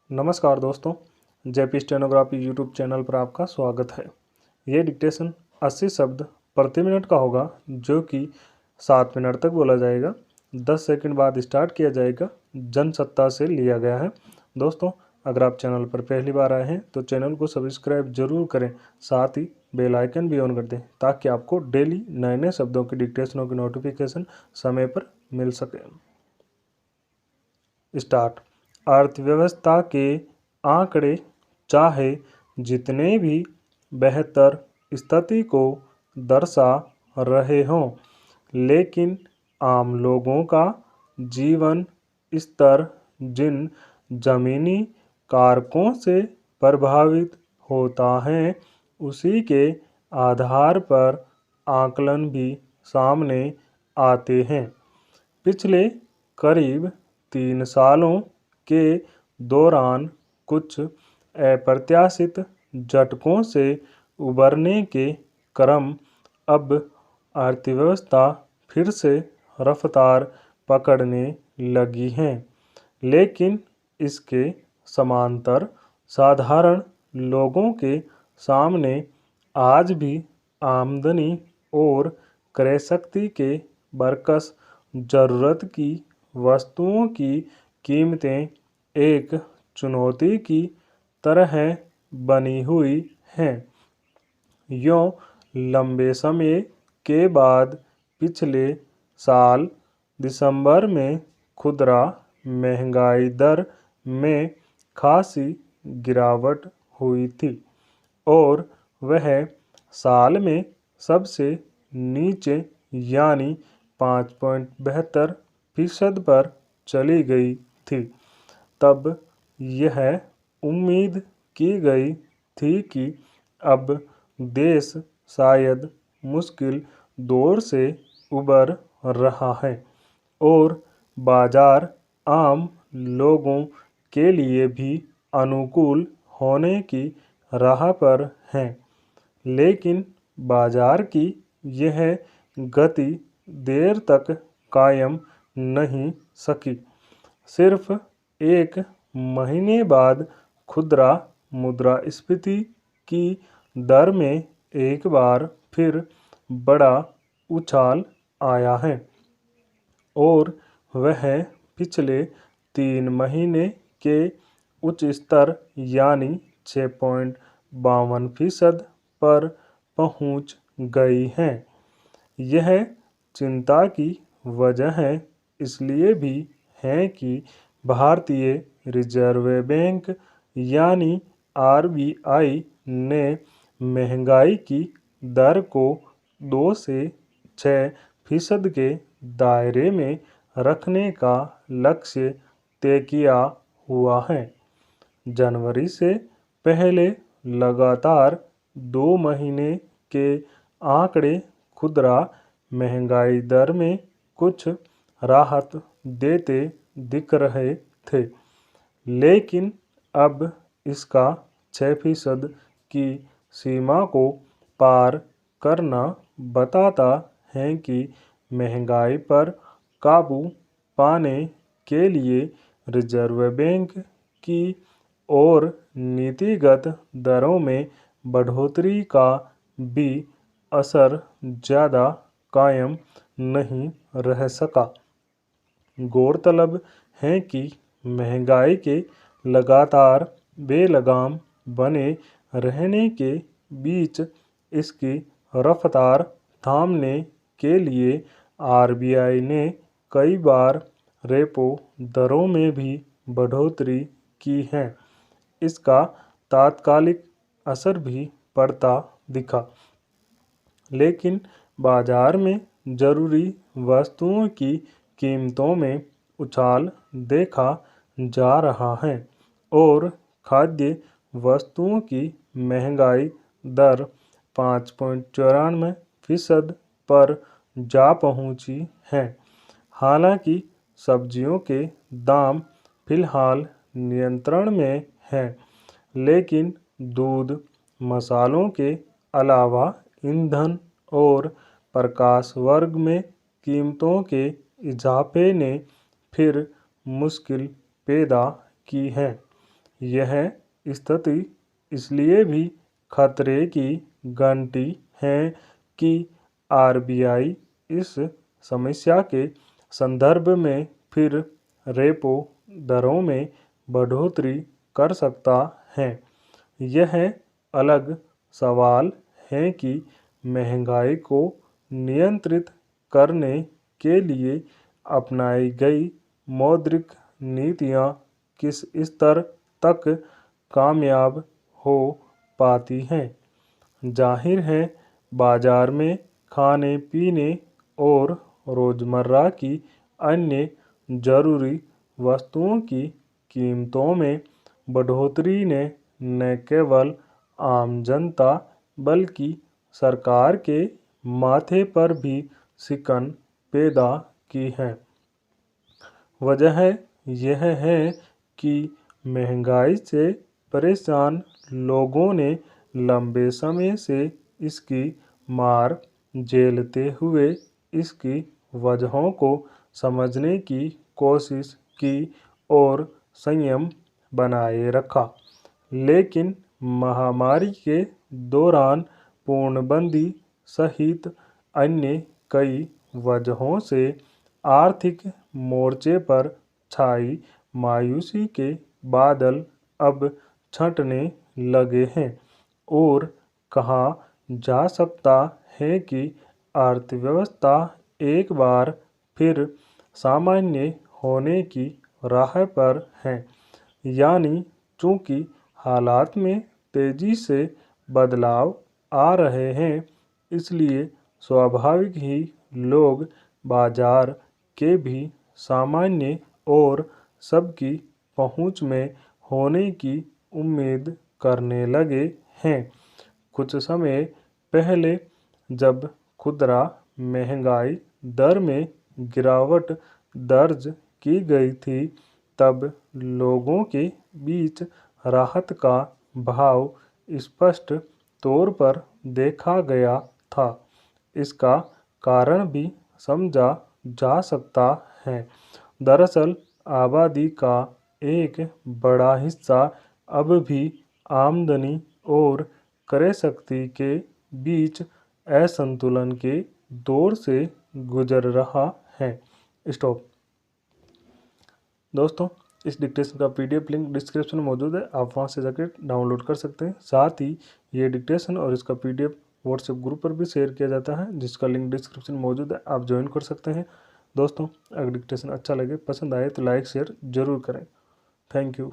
नमस्कार दोस्तों, JP stenography YouTube channel पर आपका स्वागत है। ये डिक्टेशन 80 शब्द प्रति मिनट का होगा, जो कि 7 मिनट तक बोला जाएगा। 10 सेकंड बाद स्टार्ट किया जाएगा। जनसत्ता से लिया गया है। दोस्तों, अगर आप चैनल पर पहली बार आए हैं तो चैनल को सब्सक्राइब जरूर करें, साथ ही बेल आइकन भी ऑन कर दें ताकि आपको डेली नए नए शब्दों की डिक्टेशनों की नोटिफिकेशन समय पर मिल सके। स्टार्ट। अर्थव्यवस्था के आंकड़े चाहे जितने भी बेहतर स्थिति को दर्शा रहे हों, लेकिन आम लोगों का जीवन स्तर जिन जमीनी कारकों से प्रभावित होता है, उसी के आधार पर आकलन भी सामने आते हैं। पिछले करीब 3 सालों के दौरान कुछ अप्रत्याशित झटकों से उबरने के क्रम अब अर्थव्यवस्था फिर से रफ्तार पकड़ने लगी है, लेकिन इसके समांतर साधारण लोगों के सामने आज भी आमदनी और क्रय शक्ति के बरकस ज़रूरत की वस्तुओं की कीमतें एक चुनौती की तरह बनी हुई हैं। यूँ लंबे समय के बाद पिछले साल दिसंबर में खुदरा महंगाई दर में खासी गिरावट हुई थी और वह साल में सबसे नीचे यानी 5.72% पर चली गई थी। तब यह उम्मीद की गई थी कि अब देश शायद मुश्किल दौर से उबर रहा है और बाजार आम लोगों के लिए भी अनुकूल होने की राह पर हैं, लेकिन बाजार की यह गति देर तक कायम नहीं सकी। सिर्फ एक महीने बाद खुदरा मुद्रास्फीति की दर में एक बार फिर बड़ा उछाल आया है और वह पिछले 3 महीने के उच्च स्तर यानी 6.52% पर पहुंच गई है। यह चिंता की वजह इसलिए भी है कि भारतीय रिजर्व बैंक यानी आरबीआई ने महंगाई की दर को 2 से 6% के दायरे में रखने का लक्ष्य तय किया हुआ है। जनवरी से पहले लगातार 2 महीने के आंकड़े खुदरा महंगाई दर में कुछ राहत देते दिख रहे थे, लेकिन अब इसका 6% की सीमा को पार करना बताता है कि महंगाई पर काबू पाने के लिए रिजर्व बैंक की और नीतिगत दरों में बढ़ोतरी का भी असर ज़्यादा कायम नहीं रह सका। गौरतलब है कि महंगाई के लगातार बेलगाम बने रहने के बीच इसकी रफ्तार थामने के लिए आरबीआई ने कई बार रेपो दरों में भी बढ़ोतरी की है। इसका तात्कालिक असर भी पड़ता दिखा, लेकिन बाजार में ज़रूरी वस्तुओं की कीमतों में उछाल देखा जा रहा है और खाद्य वस्तुओं की महंगाई दर 5.94% पर जा पहुंची है। हालांकि सब्जियों के दाम फिलहाल नियंत्रण में हैं, लेकिन दूध, मसालों के अलावा ईंधन और प्रकाश वर्ग में कीमतों के इजाफे ने फिर मुश्किल पैदा की है। यह स्थिति इसलिए भी खतरे की घंटी है कि आरबीआई इस समस्या के संदर्भ में फिर रेपो दरों में बढ़ोतरी कर सकता है। यह अलग सवाल है कि महंगाई को नियंत्रित करने के लिए अपनाई गई मौद्रिक नीतियां किस स्तर तक कामयाब हो पाती हैं। जाहिर है बाजार में खाने पीने और रोज़मर्रा की अन्य ज़रूरी वस्तुओं की कीमतों में बढ़ोतरी ने न केवल आम जनता बल्कि सरकार के माथे पर भी शिकन पैदा की है। वजह यह है कि महंगाई से परेशान लोगों ने लंबे समय से इसकी मार झेलते हुए इसकी वजहों को समझने की कोशिश की और संयम बनाए रखा। लेकिन महामारी के दौरान पूर्णबंदी सहित अन्य कई वजहों से आर्थिक मोर्चे पर छाई मायूसी के बादल अब छंटने लगे हैं और कहा जा सकता है कि अर्थव्यवस्था एक बार फिर सामान्य होने की राह पर है। यानी चूंकि हालात में तेजी से बदलाव आ रहे हैं, इसलिए स्वाभाविक ही लोग बाजार के भी सामान्य और सबकी पहुंच में होने की उम्मीद करने लगे हैं। कुछ समय पहले जब खुदरा महंगाई दर में गिरावट दर्ज की गई थी, तब लोगों के बीच राहत का भाव स्पष्ट तौर पर देखा गया था। इसका कारण भी समझा जा सकता है। दरअसल आबादी का एक बड़ा हिस्सा अब भी आमदनी और क्रय शक्ति के बीच असंतुलन के दौर से गुजर रहा है। स्टॉप। दोस्तों, इस डिक्टेशन का पीडीएफ लिंक डिस्क्रिप्शन में मौजूद है, आप वहां से जाकर डाउनलोड कर सकते हैं। साथ ही ये डिक्टेशन और इसका पीडीएफ व्हाट्सएप ग्रुप पर भी शेयर किया जाता है, जिसका लिंक डिस्क्रिप्शन में मौजूद है, आप ज्वाइन कर सकते हैं। दोस्तों, अगर डिक्टेशन अच्छा लगे, पसंद आए तो लाइक शेयर जरूर करें। Thank you.